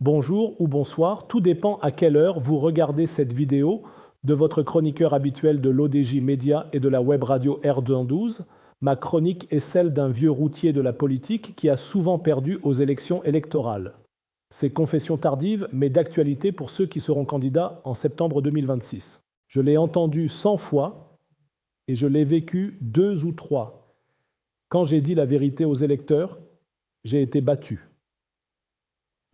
Bonjour ou bonsoir, tout dépend à quelle heure vous regardez cette vidéo de votre chroniqueur habituel de l'ODJ Média et de la web radio R112. Ma chronique est celle d'un vieux routier de la politique qui a souvent perdu aux élections électorales. C'est confession tardive, mais d'actualité pour ceux qui seront candidats en septembre 2026. Je l'ai entendu 100 fois et je l'ai vécu 2 ou 3. Quand j'ai dit la vérité aux électeurs, j'ai été battu.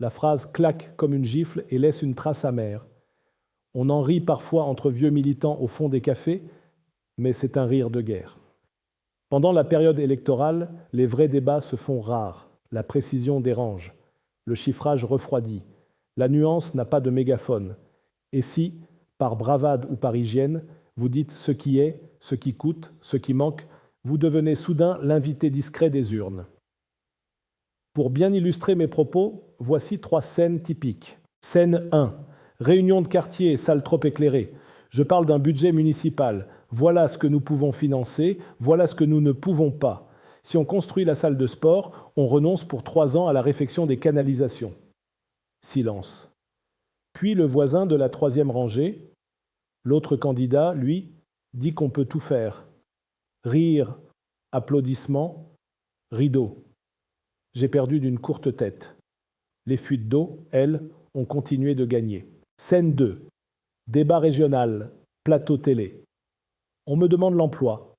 La phrase claque comme une gifle et laisse une trace amère. On en rit parfois entre vieux militants au fond des cafés, mais c'est un rire de guerre. Pendant la période électorale, les vrais débats se font rares. La précision dérange. Le chiffrage refroidit. La nuance n'a pas de mégaphone. Et si, par bravade ou par hygiène, vous dites ce qui est, ce qui coûte, ce qui manque, vous devenez soudain l'invité discret des urnes. Pour bien illustrer mes propos, voici 3 scènes typiques. Scène 1. Réunion de quartier, salle trop éclairée. Je parle d'un budget municipal. Voilà ce que nous pouvons financer, voilà ce que nous ne pouvons pas. Si on construit la salle de sport, on renonce pour 3 ans à la réfection des canalisations. Silence. Puis le voisin de la 3e rangée, l'autre candidat, lui, dit qu'on peut tout faire. Rire, applaudissements, rideau. J'ai perdu d'une courte tête. Les fuites d'eau, elles, ont continué de gagner. Scène 2. Débat régional, plateau télé. On me demande l'emploi.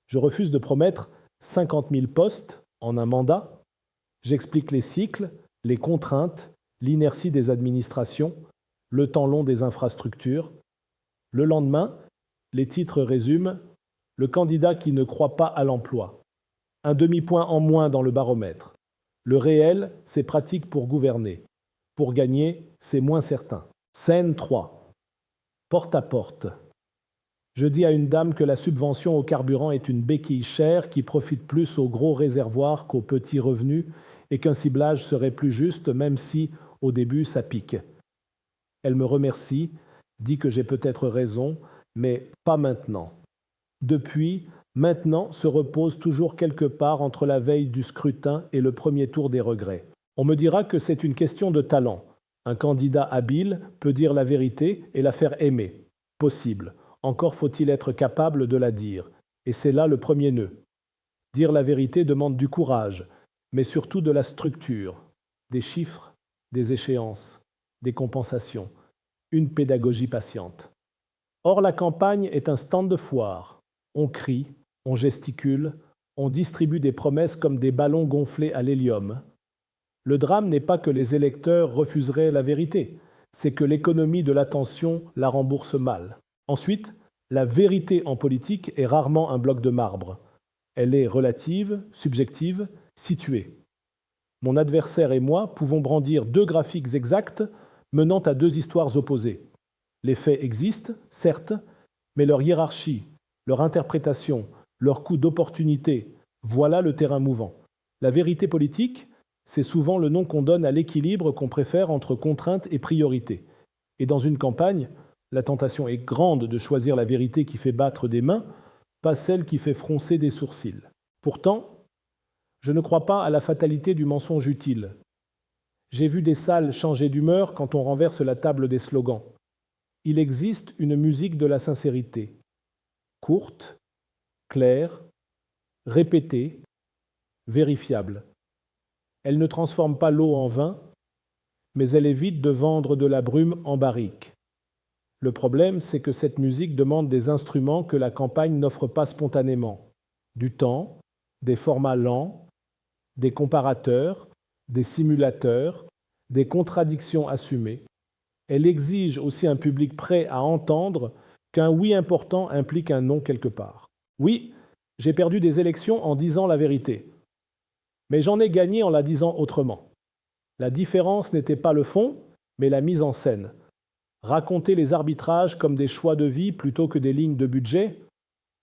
Je refuse de promettre 50 000 postes en un mandat. J'explique les cycles, les contraintes, l'inertie des administrations, le temps long des infrastructures. Le lendemain, les titres résument « Le candidat qui ne croit pas à l'emploi ». Un demi-point en moins dans le baromètre. Le réel, c'est pratique pour gouverner. Pour gagner, c'est moins certain. Scène 3. Porte à porte. Je dis à une dame que la subvention au carburant est une béquille chère qui profite plus aux gros réservoirs qu'aux petits revenus et qu'un ciblage serait plus juste même si, au début, ça pique. Elle me remercie, dit que j'ai peut-être raison, mais pas maintenant. Depuis, maintenant se repose toujours quelque part entre la veille du scrutin et le premier tour des regrets. On me dira que c'est une question de talent. Un candidat habile peut dire la vérité et la faire aimer. Possible. Encore faut-il être capable de la dire. Et c'est là le premier nœud. Dire la vérité demande du courage, mais surtout de la structure, des chiffres, des échéances, des compensations, une pédagogie patiente. Or, la campagne est un stand de foire. On crie, on gesticule, on distribue des promesses comme des ballons gonflés à l'hélium. Le drame n'est pas que les électeurs refuseraient la vérité, c'est que l'économie de l'attention la rembourse mal. Ensuite, la vérité en politique est rarement un bloc de marbre. Elle est relative, subjective, située. Mon adversaire et moi pouvons brandir 2 graphiques exacts menant à 2 histoires opposées. Les faits existent, certes, mais leur hiérarchie, leur interprétation, leur coût d'opportunité, voilà le terrain mouvant. La vérité politique, c'est souvent le nom qu'on donne à l'équilibre qu'on préfère entre contraintes et priorités. Et dans une campagne, la tentation est grande de choisir la vérité qui fait battre des mains, pas celle qui fait froncer des sourcils. Pourtant, je ne crois pas à la fatalité du mensonge utile. J'ai vu des salles changer d'humeur quand on renverse la table des slogans. Il existe une musique de la sincérité. Courte, claire, répétée, vérifiable. Elle ne transforme pas l'eau en vin, mais elle évite de vendre de la brume en barrique. Le problème, c'est que cette musique demande des instruments que la campagne n'offre pas spontanément. Du temps, des formats lents, des comparateurs, des simulateurs, des contradictions assumées. Elle exige aussi un public prêt à entendre qu'un oui important implique un non quelque part. Oui, j'ai perdu des élections en disant la vérité, mais j'en ai gagné en la disant autrement. La différence n'était pas le fond, mais la mise en scène. Raconter les arbitrages comme des choix de vie plutôt que des lignes de budget,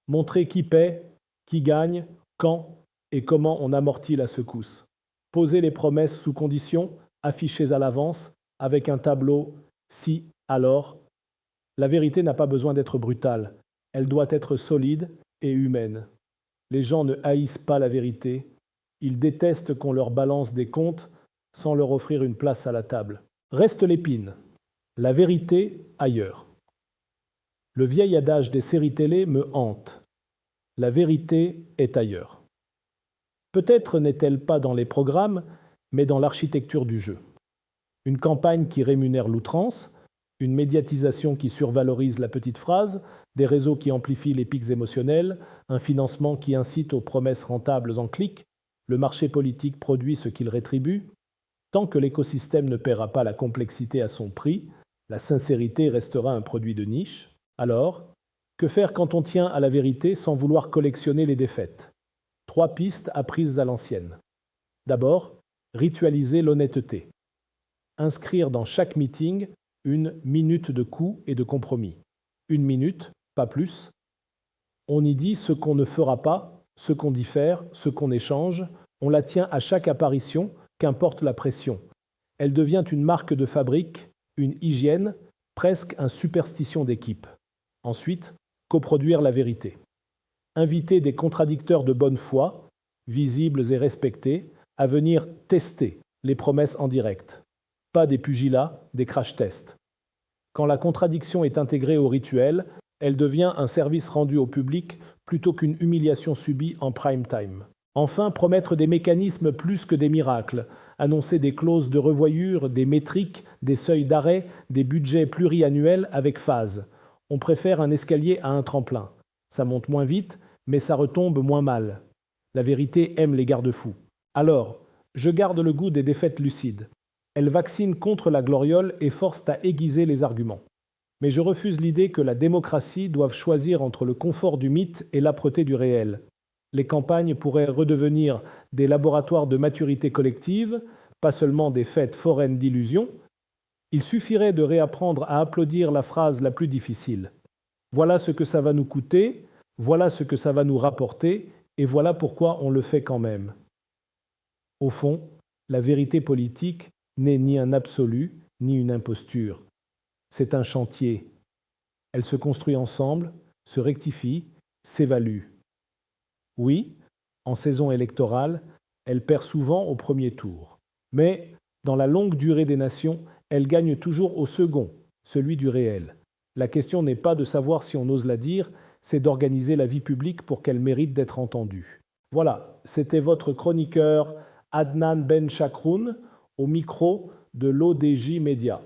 montrer qui paie, qui gagne, quand et comment on amortit la secousse. Poser les promesses sous conditions, affichées à l'avance, avec un tableau « si, alors ». La vérité n'a pas besoin d'être brutale, elle doit être solide et humaine. Les gens ne haïssent pas la vérité, ils détestent qu'on leur balance des comptes sans leur offrir une place à la table. Reste l'épine. La vérité ailleurs. Le vieil adage des séries télé me hante. La vérité est ailleurs. Peut-être n'est-elle pas dans les programmes, mais dans l'architecture du jeu. Une campagne qui rémunère l'outrance, une médiatisation qui survalorise la petite phrase, des réseaux qui amplifient les pics émotionnels, un financement qui incite aux promesses rentables en clic, le marché politique produit ce qu'il rétribue. Tant que l'écosystème ne paiera pas la complexité à son prix, la sincérité restera un produit de niche. Alors, que faire quand on tient à la vérité sans vouloir collectionner les défaites ? 3 pistes apprises à l'ancienne. D'abord, ritualiser l'honnêteté. Inscrire dans chaque meeting une minute de coup et de compromis. 1 minute, pas plus. On y dit ce qu'on ne fera pas, ce qu'on diffère, ce qu'on échange. On la tient à chaque apparition, qu'importe la pression. Elle devient une marque de fabrique, une hygiène, presque une superstition d'équipe. Ensuite, coproduire la vérité. Inviter des contradicteurs de bonne foi, visibles et respectés, à venir tester les promesses en direct. Pas des pugilats, des crash tests. Quand la contradiction est intégrée au rituel, elle devient un service rendu au public plutôt qu'une humiliation subie en prime time. Enfin, promettre des mécanismes plus que des miracles, annoncer des clauses de revoyure, des métriques, des seuils d'arrêt, des budgets pluriannuels avec phase. On préfère un escalier à un tremplin. Ça monte moins vite, mais ça retombe moins mal. La vérité aime les garde-fous. Alors, je garde le goût des défaites lucides. Elles vaccinent contre la gloriole et forcent à aiguiser les arguments. Mais je refuse l'idée que la démocratie doive choisir entre le confort du mythe et l'âpreté du réel. Les campagnes pourraient redevenir des laboratoires de maturité collective, pas seulement des fêtes foraines d'illusions. Il suffirait de réapprendre à applaudir la phrase la plus difficile. Voilà ce que ça va nous coûter, voilà ce que ça va nous rapporter, et voilà pourquoi on le fait quand même. Au fond, la vérité politique n'est ni un absolu, ni une imposture. C'est un chantier. Elle se construit ensemble, se rectifie, s'évalue. Oui, en saison électorale, elle perd souvent au premier tour. Mais, dans la longue durée des nations, elle gagne toujours au second, celui du réel. La question n'est pas de savoir si on ose la dire, c'est d'organiser la vie publique pour qu'elle mérite d'être entendue. Voilà, c'était votre chroniqueur Adnan Ben Chakroun au micro de l'ODJ Média.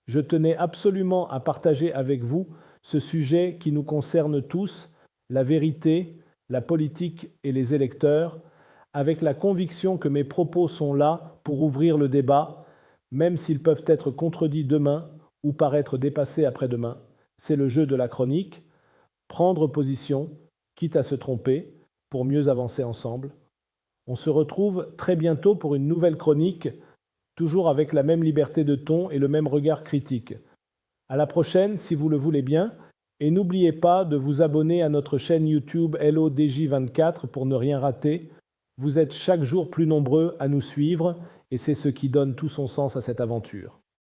Je tenais absolument à partager avec vous ce sujet qui nous concerne tous, la vérité, la politique et les électeurs, avec la conviction que mes propos sont là pour ouvrir le débat, même s'ils peuvent être contredits demain ou paraître dépassés après-demain. C'est le jeu de la chronique. Prendre position, quitte à se tromper, pour mieux avancer ensemble. On se retrouve très bientôt pour une nouvelle chronique, toujours avec la même liberté de ton et le même regard critique. À la prochaine, si vous le voulez bien, et n'oubliez pas de vous abonner à notre chaîne YouTube LODJ24 pour ne rien rater. Vous êtes chaque jour plus nombreux à nous suivre, et c'est ce qui donne tout son sens à cette aventure.